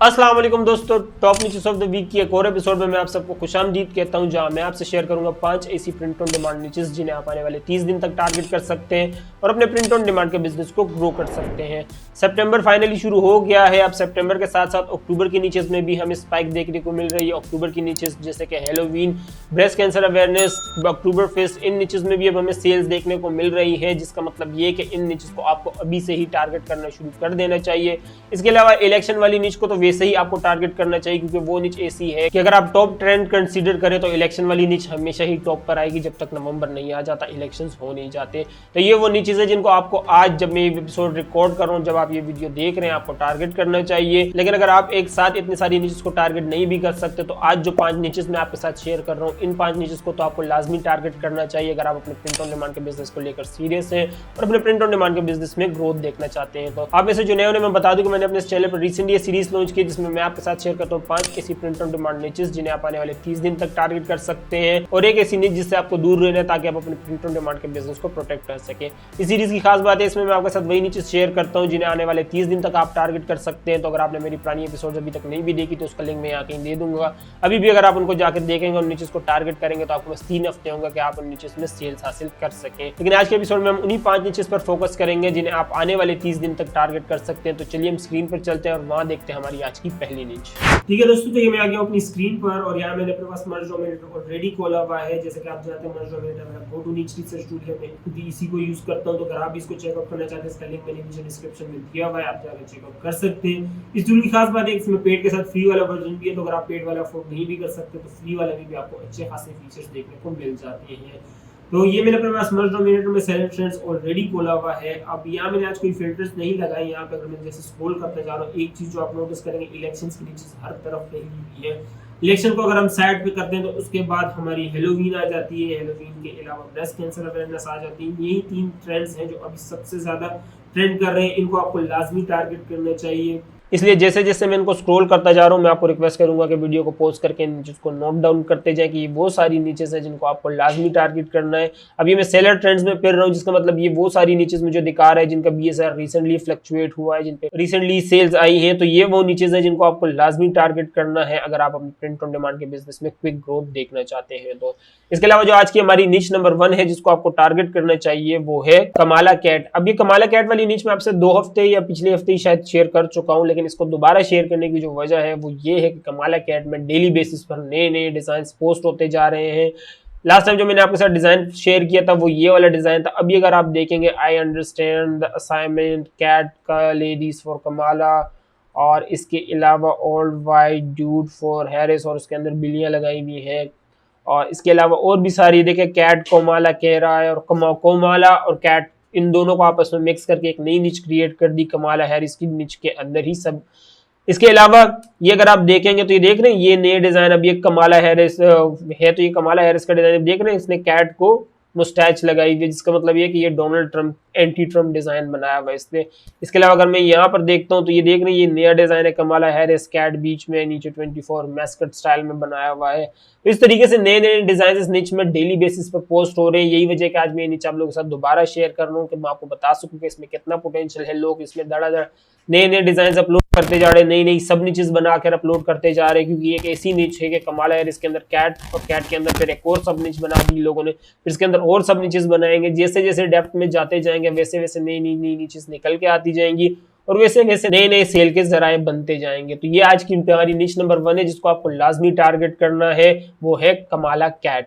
अस्सलाम वालेकुम दोस्तों, top news of the week की एक और एपिसोड में मैं आप सबको खुशामदीद कहता हूं, जहां मैं आपसे शेयर करूंगा 5 ऐसी प्रिंट ऑन डिमांड नीचेस जिन्हें आप आने वाले 30 दिन तक टारगेट कर सकते हैं और अपने प्रिंट ऑन डिमांड के बिजनेस को ग्रो कर सकते हैं। सितंबर फाइनली शुरू हो गया है। अब सितंबर के साथ साथ अक्टूबर की नीचेस में भी हमें स्पाइक देखने को मिल रही है। अक्टूबर की नीचेस जैसे कि Halloween, breast cancer awareness, Oktoberfest, इन नीचेस में भी अब हमें सेल्स देखने को मिल रही है, जिसका मतलब ये कि इन नीचेस को आपको अभी से ही टारगेट करना शुरू कर देना चाहिए। इसके अलावा इलेक्शन वाली नीच को तो वैसे ही आपको टारगेट करना चाहिए, क्योंकि वो नीच ऐसी है कि अगर आप टॉप ट्रेंड कंसीडर करें तो इलेक्शन वाली नीच हमेशा ही टॉप पर आएगी जब तक नवंबर नहीं आ जाता, इलेक्शंस हो नहीं जाते। तो ये वो नीचेस है जिनको आपको आज, जब मैं ये एपिसोड रिकॉर्ड कर रहा हूं, जब आप ये वीडियो देख रहे हैं, आपको टारगेट करना चाहिए। लेकिन अगर आप एक साथ इतनी सारी नीचेस को टारगेट नहीं भी कर सकते तो आज जो 5 नीचेस मैं आपके साथ शेयर कर रहा हूँ, इन 5 नीचेस को तो आपको लाजमी टारगेट करना चाहिए अगर आप अपने प्रिंट ऑन डिमांड के बिजनेस को लेकर सीरियस हैं और अपने प्रिंट ऑन डिमांड के बिजनेस में ग्रोथ देखना चाहते हैं। तो आप में से जो नए, मैं बता दूं कि मैंने अपने इस चैनल पर रिसेंटली सीरीज लॉन्च की जिसमें मैं आपके साथ शेयर करता हूं 5 ऐसी प्रिंट ऑन डिमांड नीचेस जिन्हें आप आने वाले 30 दिन तक टारगेट कर सकते हैं और एक ऐसी नीच जिससे आपको दूर रहना है ताकि आप अपने प्रिंट ऑन डिमांड के बिजनेस को प्रोटेक्ट कर सकें। इस सीरीज की खास बात है, इसमें मैं आपके साथ वही नीचेस शेयर करता हूं जिन्हें आने वाले 30 दिन तक आप टारगेट कर सकते हैं। तो अगर आपने मेरी पुरानी एपिसोड अभी तक नहीं भी देखी तो उसका लिंक मैं यहाँ कहीं दे दूंगा। अभी भी अगर आप उनको जाकर देखेंगे और नीचेस को टारगेट करेंगे तो आपको बस 3 हफ्ते होंगे कि आप उन नीचेस में सेल्स हासिल कर सकें। लेकिन आज के एपिसोड में हम उन्हीं 5 नीचेस पर फोकस करेंगे जिन्हें आप आने वाले 30 दिन तक टारगेट कर सकते हैं। तो चलिए हम स्क्रीन पर चलते हैं और वहां देखते हैं हमारी आज की पहली नीच। ठीक है दोस्तों, तो ये मैं आ गया अपनी स्क्रीन पर और यहाँ मैंने अपने पास मर्ज डोमिनेटर ऑलरेडी खोला हुआ है। जैसे कि आप जानते हैं मर्ज डोमिनेटर मेरा गो टू नीच रिसर्च टूल है, मैं खुद ही इसी को यूज करता हूँ। तो अगर आप इसको चेकआउट करना चाहते हैं, इसका लिंक मैंने नीचे डिस्क्रिप्शन में दिया हुआ है, आप जाकर चेकआउट कर सकते हैं। इस टूल की खास बात है इसमें पेड के साथ फ्री वाला वर्जन भी है, तो अगर आप पेड वाला अफोर्ड नहीं भी कर सकते तो फ्री वाले में भी आपको अच्छे खासे फीचर्स देखने को मिल जाते हैं। तो ये मैंने अपने पास मर्ज डोमिनेटर में सेलेक्ट ट्रेंड्स ऑलरेडी खोला हुआ है। अब यहाँ मैंने आज कोई फिल्टर्स नहीं लगाए। यहाँ पे अगर मैं जैसे स्क्रॉल करते जा रहा हूँ, एक चीज जो आप नोटिस करेंगे, इलेक्शंस के नीचे हर तरफ फैली हुई है। इलेक्शन को अगर हम साइड पे करते हैं तो उसके बाद हमारी हेलोवीन आ जाती है, हेलोवीन के अलावा ब्रेस्ट कैंसर अवेयरनेस आ जाती है। यही 3 ट्रेंड्स हैं जो अभी सबसे ज्यादा ट्रेंड कर रहे हैं, इनको आपको लाजमी टारगेट करना चाहिए। इसलिए जैसे जैसे मैं इनको स्क्रॉल करता जा रहा हूँ, मैं आपको रिक्वेस्ट करूंगा कि वीडियो को पॉज करके नीचेस को नोट डाउन करते जाए कि ये वो सारी नीचेस है जिनको आपको लाजमी टारगेट करना है। अभी मैं सेलर ट्रेंड्स में फिर रहा हूँ, जिसका मतलब ये वो सारी नीचेस मुझे दिखा रहा है जिनका बीएसआर रिसेंटली फ्लक्चुएट हुआ है, जिन पे रिसेंटली सेल्स आई है। तो ये वो नीचेस है जिनको आपको लाजमी टारगेट करना है अगर आप अपने प्रिंट ऑन डिमांड के बिजनेस में क्विक ग्रोथ देखना चाहते हैं। तो इसके अलावा जो आज की हमारी नीच नंबर 1 है जिसको आपको टारगेट करना चाहिए, वो है कमाला कैट। अब ये कमाला कैट वाली नीच मैं आपसे 2 हफ्ते या पिछले हफ्ते ही शायद शेयर कर चुका हूं, लेकिन इसको दोबारा शेयर करने की जो वजह है वो ये है कि कमाला कैट में डेली बेसिस पर नए नए डिजाइन पोस्ट होते जा रहे हैं। लास्ट टाइम जो मैंने आपके साथ डिजाइन शेयर किया था वो ये वाला डिजाइन था। अभी अगर आप देखेंगे, I understand the assignment, cat का लेडीज फॉर कमाला, और इसके अलावा old white dude for Harris, और उसके अंदर बिल्लियां लगाई हुई है। और इसके अलावा और भी सारी, देखिए कैट कोमाला कह रहा है, और कोमाला और कैट इन दोनों को आपस में मिक्स करके एक नई निच क्रिएट कर दी कमाला हैरिस की निच के अंदर ही सब। इसके अलावा ये अगर आप देखेंगे तो ये देख रहे हैं, ये नए डिजाइन, अब ये कमाला हैरिस है तो ये कमाला हैरिस का डिजाइन देख रहे हैं, इसने कैट को मुस्टैच लगाई हुई, जिसका मतलब ये कि ये Donald Trump anti Trump design बनाया हुआ है इसने। इसके अलावा अगर मैं यहाँ पर देखता हूँ तो ये देख रहे हैं, ये नया डिजाइन है कमाला हैरिस, कैट बीच में, नीचे 24 मैस्कट स्टाइल में बनाया हुआ है। तो इस तरीके से नए नए डिजाइन इस निच में डेली बेसिस पर पोस्ट हो रहे हैं। यही वजह है कि आज मैं नीचे आप लोगों के साथ दोबारा शेयर कर रहा हूँ कि मैं आपको बता सकूँ कि इसमें कितना पोटेंशियल है। लोग इसमें धड़ाधड़ नए नए डिजाइन अपलोड करते जा रहे हैं, नई नई सब नीचेस बनाकर अपलोड करते जा रहे हैं, क्योंकि एक ऐसी नीच है कि कमाला है, इसके अंदर कैट, और कैट के अंदर फिर एक और सब नीच बना दी लोगों ने, फिर इसके अंदर और सब नीचेस बनाएंगे। जैसे जैसे डेप्थ में जाते जाएंगे वैसे वैसे नई नई नई नीचेस निकल के आती जाएंगी और वैसे वैसे नए नए सेल के जराए बनते जाएंगे। तो ये आज की हमारी नीच नंबर 1 है जिसको आपको लाजमी टारगेट करना है, वो है कमाला कैट।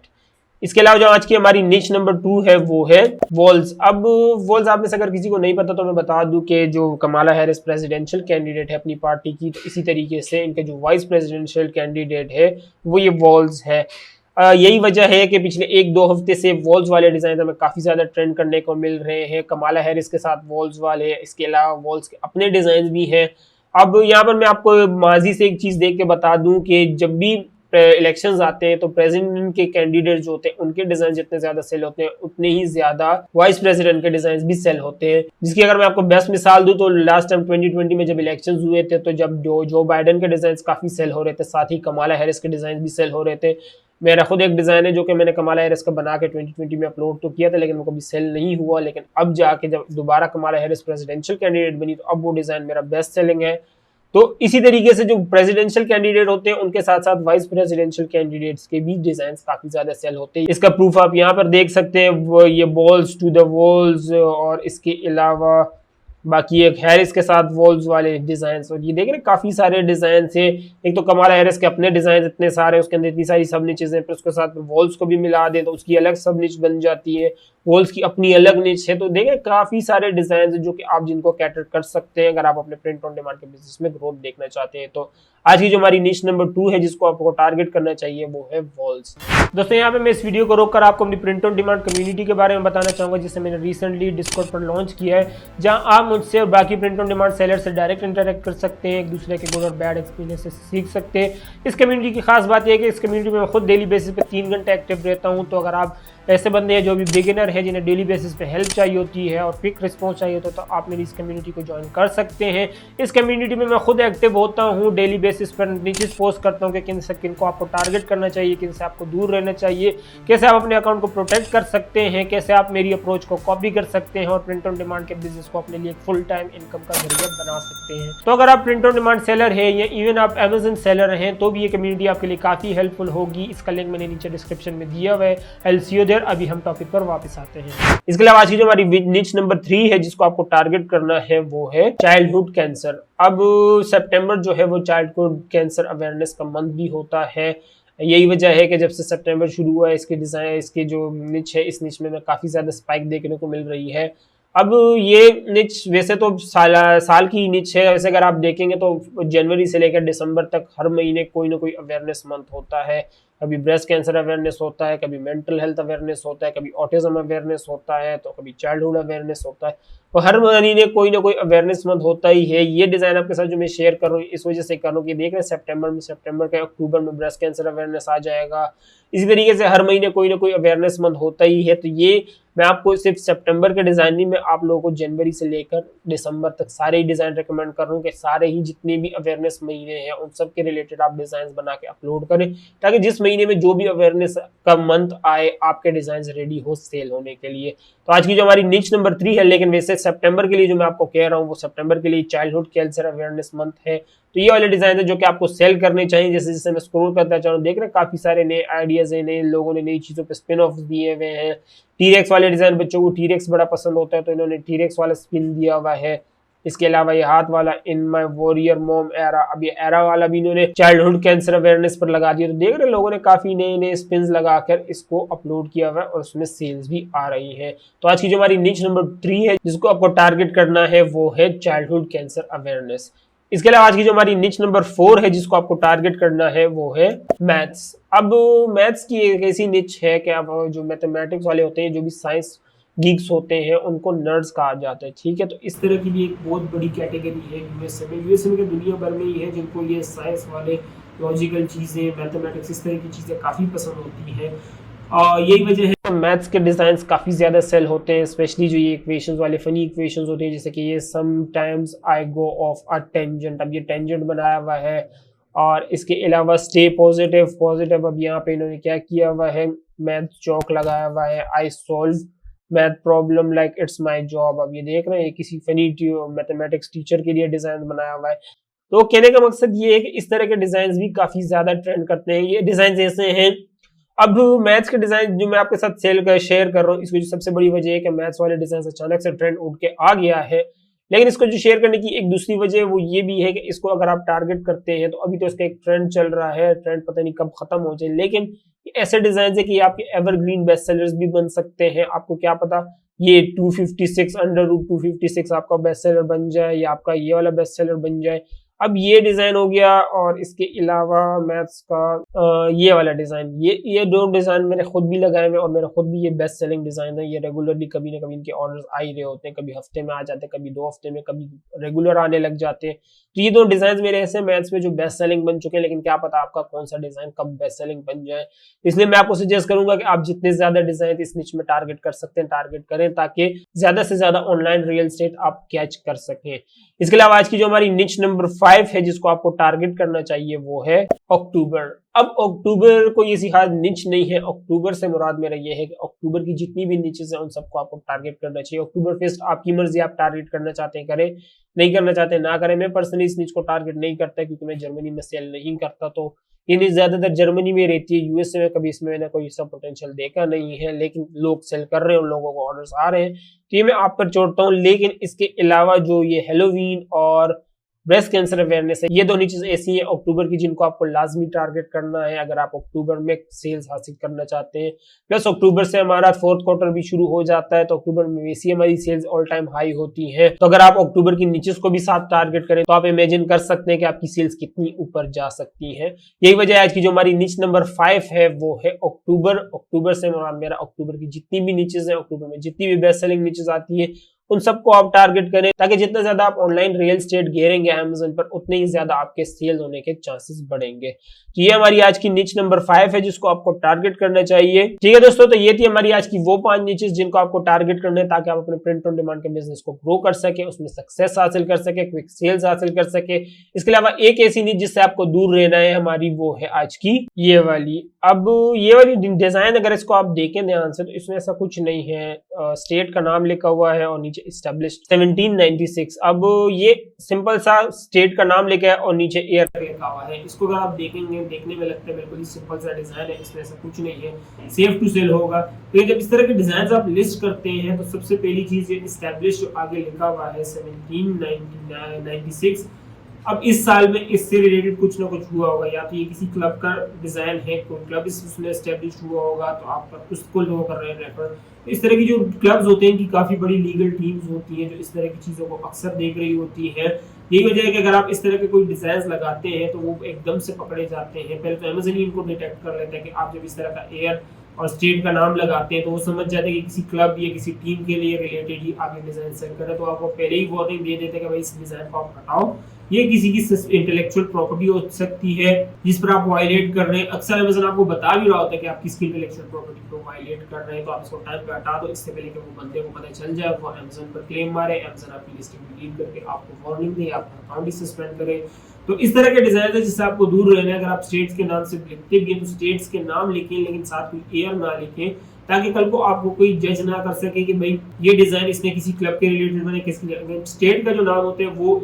इसके अलावा जो आज की हमारी नीच नंबर 2 है वो है वॉल्स। अब वॉल्स आप में से अगर किसी को नहीं पता तो मैं बता दूं कि जो कमाला हैरिस प्रेसिडेंशियल कैंडिडेट है अपनी पार्टी की, तो इसी तरीके से इनके जो वाइस प्रेसिडेंशियल कैंडिडेट है वो ये वॉल्स है। यही वजह है कि पिछले 1-2 हफ्ते से वॉल्स वाले डिजाइन हमें काफी ज्यादा ट्रेंड करने को मिल रहे हैं। कमाला हैरिस के साथ वॉल्स वाले, इसके अलावा वॉल्स के अपने डिजाइन भी हैं। अब यहाँ पर मैं आपको माजी से एक चीज देख के बता दूं कि जब भी इलेक्शंस आते हैं तो प्रेसिडेंट के कैंडिडेट जो होते हैं उनके डिजाइन जितने ज्यादा सेल होते हैं उतने ही ज्यादा वाइस प्रेसिडेंट के डिजाइन भी सेल होते हैं। जिसकी अगर मैं आपको बेस्ट मिसाल दूं तो लास्ट टाइम 2020 में जब इलेक्शंस हुए थे तो जब जो बाइडेन के डिजाइन काफी सेल हो रहे थे, साथ ही कमाला हैरिस के डिजाइन भी सेल हो रहे थे। मेरा खुद एक डिजाइन है जो कि मैंने कमाला हैरिस का बना के 2020 में अपलोड तो किया था, लेकिन वो कभी सेल नहीं हुआ। लेकिन अब जाके जब दोबारा कमाला हैरिस प्रेसिडेंशियल कैंडिडेट बनी तो अब वो डिजाइन मेरा बेस्ट सेलिंग है। तो इसी तरीके से जो प्रेसिडेंशियल कैंडिडेट होते हैं उनके साथ साथ वाइस प्रेसिडेंशियल कैंडिडेट्स के भी डिजाइन काफी ज्यादा सेल होते हैं। इसका प्रूफ आप यहाँ पर देख सकते हैं, ये बॉल्स टू द वॉल्स, और इसके अलावा बाकी एक हैरिस के साथ वॉल्स वाले डिजाइन, और ये देख रहे काफी सारे डिजाइन है। एक तो कमाला हैरिस के अपने डिजाइन इतने सारे, उसके अंदर इतनी सारी सब निचेज हैं, फिर उसके साथ वॉल्स को भी मिला दें तो उसकी अलग सब निच बन जाती है, वॉल्स की अपनी अलग निच है। तो देखें काफी सारे डिजाइन है जो कि आप जिनको कैटर कर सकते हैं अगर आप अपने प्रिंट ऑन डिमांड के बिजनेस में ग्रोथ देखना चाहते हैं। तो आज की जो हमारी निच नंबर 2 है जिसको आपको टारगेट करना चाहिए वो है वॉल्स। दोस्तों यहाँ पे मैं इस वीडियो को रोककर आपको अपनी प्रिंट ऑन डिमांड कम्युनिटी के बारे में बताना चाहूंगा जिसे मैंने रिसेंटली डिस्कॉर्ड पर लॉन्च किया है, जहां आप मुझसे और बाकी प्रिंट ऑन डिमांड सेलर से डायरेक्ट इंटरेक्ट कर सकते हैं, एक दूसरे के गुड और बैड एक्सपीरियंस से सीख सकते हैं। इस कम्युनिटी की खास बात यह है कि इस कम्युनिटी में मैं खुद डेली बेसिस पे 3 घंटे एक्टिव रहता हूँ। तो अगर आप ऐसे बंदे हैं जो भी बिगिनर है, जिन्हें डेली बेसिस पे हेल्प चाहिए होती है और क्विक रिस्पॉन्स चाहिए होता है, तो आप मेरी इस कम्युनिटी को ज्वाइन कर सकते हैं। इस कम्युनिटी में मैं खुद एक्टिव होता हूँ, डेली बेसिस पर नीचे पोस्ट करता हूँ कि किन से किन को आपको टारगेट करना चाहिए, किन से आपको दूर रहना चाहिए, कैसे आप अपने अकाउंट को प्रोटेक्ट कर सकते हैं, कैसे आप मेरी अप्रोच को कॉपी कर सकते हैं और प्रिंट ऑन डिमांड के बिजनेस को अपने लिए फुल टाइम इनकम का जरिया बना सकते हैं। तो अगर आप प्रिंट ऑन डिमांड सेलर है या इवन आप अमेजन सेलर हैं तो भी ये कम्युनिटी आपके लिए काफी हेल्पफुल होगी। इसका लिंक मैंने नीचे डिस्क्रिप्शन में दिया हुआ है। आई सी यू देयर। अभी हम टॉपिक पर वापस आते हैं। इसके अलावा आज की जो हमारी निच नंबर 3 है जिसको आपको टारगेट करना है वो है चाइल्डहुड कैंसर। अब सितंबर जो है वो चाइल्डहुड कैंसर अवेयरनेस का मंथ भी होता है। यही वजह है कि जब से सितंबर शुरू हुआ है इसके डिजाइन, इसके जो निच है, इस निच में काफी ज्यादा स्पाइक देखने को मिल रही है। अब ये निच वैसे तो साल की निच है, वैसे अगर आप देखेंगे तो जनवरी से लेकर दिसंबर तक हर महीने कोई ना कोई अवेयरनेस मंथ होता है। कभी ब्रेस्ट कैंसर अवेयरनेस होता है, कभी मेंटल हेल्थ अवेयरनेस होता है, कभी ऑटिज्म अवेयरनेस होता है, तो कभी चाइल्डहुड अवेयरनेस होता है। तो हर महीने कोई ना कोई अवेयरनेस मंथ होता ही है। ये डिजाइन आपके साथ जो मैं शेयर कर रहा हूँ इस वजह से कर रहा हूँ कि देख रहे हैं सितंबर के अक्टूबर में ब्रेस्ट कैंसर अवेयरनेस आ जाएगा। इसी तरीके से हर महीने कोई ना कोई अवेयरनेस मंथ होता ही है। तो ये मैं आपको सिर्फ सितंबर के डिजाइन नहीं, मैं आप लोगों को जनवरी से लेकर दिसंबर तक सारे ही डिजाइन रिकमेंड कर रहा हूँ कि सारे ही जितने भी अवेयरनेस महीने हैं उन सब के रिलेटेड आप डिजाइन बना के अपलोड करें, ताकि जिस महीने में जो भी अवेयरनेस का मंथ आए आपके डिजाइन रेडी हो सेल होने के लिए। तो आज की जो हमारी निच नंबर 3 है, लेकिन वैसे सितंबर के लिए जो मैं आपको कह रहा हूँ वो सितंबर के लिए चाइल्डहुड कैंसर अवेयरनेस मंथ है। तो ये वाले डिजाइन है जो कि आपको सेल करने चाहिए। जैसे जैसे मैं स्क्रॉल करता चाहूँ देख रहे काफी सारे नए आइडियाज है, नए लोगों ने नई चीजों पे स्पिन ऑफ दिए हुए हैं। टीरेक्स वाले डिजाइन, बच्चों को टीरेक्स बड़ा पसंद होता है तो इन्होंने टीरेक्स वाला स्पिन दिया हुआ है। इसके अलावा ये हाथ वाला in my warrior mom era, अब ये एरा वाला भी इन्होंने चाइल्डहुड कैंसर अवेयरनेस पर लगा दिया। तो देख रहे लोगों ने काफी नए नए स्पिन्स लगाकर इसको अपलोड किया हुआ है और उसमें सेल्स भी आ रही है। तो आज की जो हमारी निच नंबर 3 है जिसको आपको टारगेट करना है वो है चाइल्डहुड कैंसर अवेयरनेस। इसके अलावा आज की जो हमारी निच नंबर 4 है जिसको आपको टारगेट करना है वो है मैथ्स। अब मैथ्स की एक ऐसी निच है कि आप जो मैथमेटिक्स वाले होते हैं, जो भी साइंस गीक्स होते हैं, उनको नर्ड्स कहा जाता है, ठीक है। तो इस तरह की भी एक बहुत बड़ी कैटेगरी है यूएसए में दुनिया भर में ही है जिनको ये साइंस वाले लॉजिकल चीज़ें, मैथमेटिक्स, इस तरह की चीज़ें काफ़ी पसंद होती हैं। और यही वजह है मैथ्स के डिज़ाइंस काफ़ी ज़्यादा सेल होते हैं, स्पेशली जो ये इक्वेशंस वाले फनी इक्वेशंस होते हैं, जैसे कि ये sometimes I go of a tangent. अब ये टेंजेंट बनाया हुआ है और इसके अलावा स्टे पॉजिटिव अब यहाँ पे इन्होंने क्या किया हुआ है, मैथ चौक लगाया हुआ है, I solve math problem like it's my job. अब ये देख रहे हैं किसी फनी मैथमेटिक्स टीचर के लिए डिजाइन बनाया हुआ है। तो कहने का मकसद ये है कि इस तरह के डिजाइन भी काफी ज्यादा ट्रेंड करते हैं। ये डिजाइन ऐसे हैं, अब मैथ्स के डिजाइन जो मैं आपके साथ शेयर कर रहा हूँ, इसकी सबसे बड़ी वजह है कि मैथ्स वाले डिजाइन अचानक से ट्रेंड उठ के आ गया है। लेकिन इसको जो शेयर करने की एक दूसरी वजह वो ये भी है कि इसको अगर आप टारगेट करते हैं तो अभी तो इसका एक ट्रेंड चल रहा है, ट्रेंड पता नहीं कब खत्म हो जाए, लेकिन ऐसे डिजाइन है कि आपके एवरग्रीन बेस्ट सेलर्स भी बन सकते हैं। आपको क्या पता ये 256 अंडर रूट 256 आपका बेस्ट सेलर बन जाए या आपका ये वाला बेस्ट सेलर बन जाए। अब ये डिजाइन हो गया और इसके अलावा मैथ्स का ये वाला डिजाइन, ये दो डिजाइन मैंने खुद भी लगाए हुए और मेरा खुद भी ये बेस्ट सेलिंग डिजाइन है। ये रेगुलरली कभी ना कभी इनके ऑर्डर्स आ ही रहे होते हैं, कभी हफ्ते में आ जाते हैं, कभी 2 हफ्ते में, कभी रेगुलर आने लग जाते हैं। तो ये दो डिजाइन मेरे ऐसे मैथ्स में जो बेस्ट सेलिंग बन चुके हैं, लेकिन क्या पता आपका कौन सा डिजाइन कब बेस्ट सेलिंग बन जाए। इसलिए मैं आपको सजेस्ट करूंगा कि आप जितने ज्यादा डिजाइन इस निच में टारगेट कर सकते हैं टारगेट करें, ताकि ज्यादा से ज्यादा ऑनलाइन रियल एस्टेट आप कैच कर सकें। इसके अलावा आज की जो हमारी निच नंबर 5 है जिसको आपको टारगेट करना चाहिए वो है अक्टूबर। अब अक्टूबर कोई ऐसी खास निच नहीं है, अक्टूबर से मुराद मेरा ये है कि अक्टूबर की जितनी भी निचेस हैं उन सबको आपको टारगेट करना चाहिए। अक्टूबर फेस्ट आपकी मर्जी, आप टारगेट करना चाहते हैं करें, नहीं करना चाहते ना करें। मैं पर्सनली इस निच को टारगेट नहीं करता क्योंकि मैं जर्मनी में सेल नहीं करता, तो ये निच ज्यादातर जर्मनी में रहती है। यूएसए में कभी इसमें मैंने कोई ऐसा पोटेंशियल देखा नहीं है, लेकिन लोग सेल कर रहे हैं, उन लोगों को ऑर्डर्स आ रहे हैं, तो ये मैं आप पर छोड़ता हूँ। लेकिन इसके अलावा जो ये हेलोवीन और ब्रेस्ट कैंसर अवेयरनेस है, ये दोनों चीजें ऐसी हैं अक्टूबर की जिनको आपको लाजमी टारगेट करना है अगर आप अक्टूबर में सेल्स हासिल करना चाहते हैं। प्लस अक्टूबर से हमारा 4th क्वार्टर भी शुरू हो जाता है, तो अक्टूबर में वैसी हमारी सेल्स ऑल टाइम हाई होती है। तो अगर आप अक्टूबर की नीचेस को भी साथ टारगेट करें तो आप इमेजिन कर सकते हैं कि आपकी सेल्स कितनी ऊपर जा सकती है। यही वजह आज की जो हमारी नीच नंबर 5 है वो है अक्टूबर। अक्टूबर से मेरा अक्टूबर की जितनी भी नीचेस है, अक्टूबर में जितनी भी बेस्ट सेलिंग नीचेस आती है उन सबको आप टारगेट करें, ताकि जितना ज्यादा आप ऑनलाइन रियल एस्टेट घेरेंगे अमेज़न पर उतने ही ज्यादा आपके सेल होने के चांसेस बढ़ेंगे। तो ये हमारी आज की निच नंबर 5 है जिसको आपको टारगेट करना चाहिए। ठीक है दोस्तों, तो ये थी हमारी आज की वो 5 निचेस जिनको आपको टारगेट करना है ताकि आप अपने प्रिंट ऑन डिमांड के बिजनेस को ग्रो कर सके, उसमें सक्सेस हासिल कर सके, क्विक सेल्स हासिल कर सके। इसके अलावा एक ऐसी निच जिससे आपको दूर रहना है हमारी, वो है आज की ये वाली। अब ये वाली डिजाइन अगर इसको आप देखें ध्यान से तो इसमें ऐसा कुछ नहीं है, स्टेट का नाम लिखा हुआ है और नीचे एस्टेब्लिश्ड 1796। अब ये सिंपल सा स्टेट का नाम लिखा है और नीचे ईयर लिखा हुआ है। इसको अगर आप देखेंगे, देखने में लगता है बिल्कुल ही सिंपल सा डिजाइन है, इसमें ऐसा कुछ नहीं है, सेफ टू सेल होगा। तो जब इस तरह के डिजाइन आप लिस्ट करते हैं तो सबसे पहली चीज ये एस्टेब्लिश्ड जो आगे लिखा हुआ है 1796। अब इस साल में इससे रिलेटेड कुछ ना कुछ हुआ होगा, या तो ये किसी क्लब का डिजाइन है, कोई क्लब इसमें एस्टेब्लिश हुआ होगा तो आप उसको लोग कर रहे हैं रेफर। तो इस तरह की जो क्लब्स होते हैं कि काफी बड़ी लीगल टीम्स होती हैं जो इस तरह की चीजों को अक्सर देख रही होती है। यही वजह है कि अगर आप इस तरह के कोई डिजाइन लगाते हैं तो वो एकदम से पकड़े जाते हैं। पहले तो अमेज़न ही इनको डिटेक्ट कर लेता है कि आप जब इस तरह का एयर और स्टेट का नाम लगाते हैं तो वो समझ जाते हैं कि किसी क्लब या किसी टीम के लिए रिलेटेड ही आगे डिजाइन सेट कर रहे, तो आपको पहले ही वार्निंग दे देते हैं कि भाई इस डिजाइन को आप हटाओ, ये किसी की इंटेलेक्चुअल प्रॉपर्टी हो सकती है जिस पर आप वायलेट कर रहे हैं। अक्सर अमेज़न आपको बता भी रहा होता है कि आप किसकी इंटेलेक्चुअल प्रॉपर्टी को वायलेट कर रहे हैं, तो आप इसको टाइम पे हटा दो, इससे पहले कि वो बंदे को पता चल जाए, वो अमेज़न पर क्लेम मारे, अमेज़न आपकी लिस्टिंग डिलीट करके आपको वार्निंग दे, आपका अकाउंट ही सस्पेंड करे। तो इस तरह के डिजाइन है जिससे आपको दूर रहना है। अगर आप स्टेट्स के नाम से लिखते भी हैं तो स्टेट्स के नाम लिखें, लेकिन साथ में एयर ना लिखें, ताकि कल को आपको कोई जज ना कर सके कि भाई ये डिजाइन इसने किसी क्लब के रिलेटेड बने, किसके स्टेट का जो नाम होते हैं वो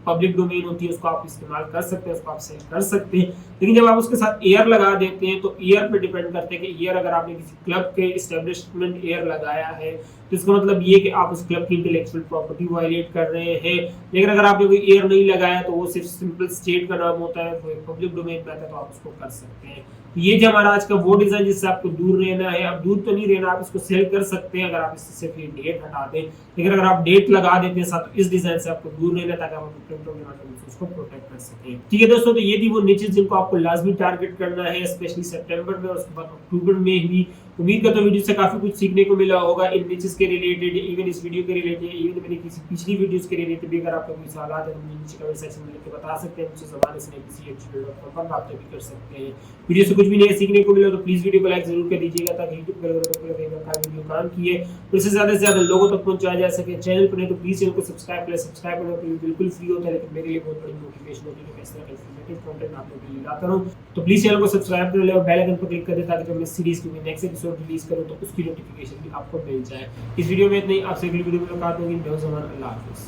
पब्लिक डोमेन होती है, उसको आप इस्तेमाल कर सकते हैं, उसको आप सेल कर सकते हैं। लेकिन जब आप उसके साथ एयर लगा देते हैं तो एयर पे डिपेंड करते हैं कि एयर अगर आपने किसी क्लब के एस्टेब्लिशमेंट एयर लगाया है तो इसका मतलब ये कि आप उस क्लब की इंटेलेक्चुअल प्रॉपर्टी वायलेट कर रहे हैं। लेकिन अगर आपने कोई एयर नहीं लगाया तो वो सिर्फ सिंपल स्टेट का नाम होता है, वो पब्लिक डोमेन पे आता है, तो आप उसको कर सकते हैं। ये जो हमारा आज का वो डिजाइन जिससे आपको दूर रहना है। अब दूर तो नहीं रहना, आप इसको सेल कर सकते हैं अगर आप इससे सिर्फ ये डेट हटा दें, लेकिन अगर आप डेट लगा देते हैं साथ तो इस डिजाइन से आपको दूर रहना ताकि आप उसको प्रोटेक्ट कर सकें। ठीक है दोस्तों, तो ये थी वो नीचेस जिनको आपको लाजमी टारगेट करना है, स्पेशली सितंबर में और उसके बाद अक्टूबर में भी। उम्मीद करता हूं वीडियो से काफी कुछ सीखने को मिला होगा इन नीचेस के रिलेटेड, इवन इस वीडियो के रिलेटेड, इवन मेरी किसी पिछली वीडियोस के रिलेटेड भी अगर आपका कोई सवाल है तो नीचे कमेंट सेक्शन में लिख के बता सकते हैं। मुझसे सवाल इसने किसी एक्चुअल पर बात भी कर सकते हैं। वीडियो से कुछ भी नहीं सीखने को मिला तो प्लीज वीडियो को लाइक जरूर कर दीजिएगा ताकि यूट्यूब पर वीडियो काम किए उससे ज्यादा से ज्यादा लोगों तक पहुंचाया जा सके। चैनल पर नहीं तो प्लीज चैनल को सब्सक्राइब करें। सब्सक्राइब करना तो बिल्कुल फ्री होता है, लेकिन मेरे लिए बहुत बड़ी मोटिवेशन होती है कि इस तरह का इंफॉर्मेटिव कंटेंट आप लोगों के लिए लाता रहूं। तो प्लीज चैनल को सब्सक्राइब कर ले और बेल आइकन पर क्लिक कर दे ताकि जब मैं सीरीज की नेक्स्ट एपिसोड रिलीज करूं तो उसकी नोटिफिकेशन भी आपको मिल जाए। इस वीडियो में इतना ही, आपसे अगली वीडियो में मुलाकात होगी। अल्लाह हाफिज़।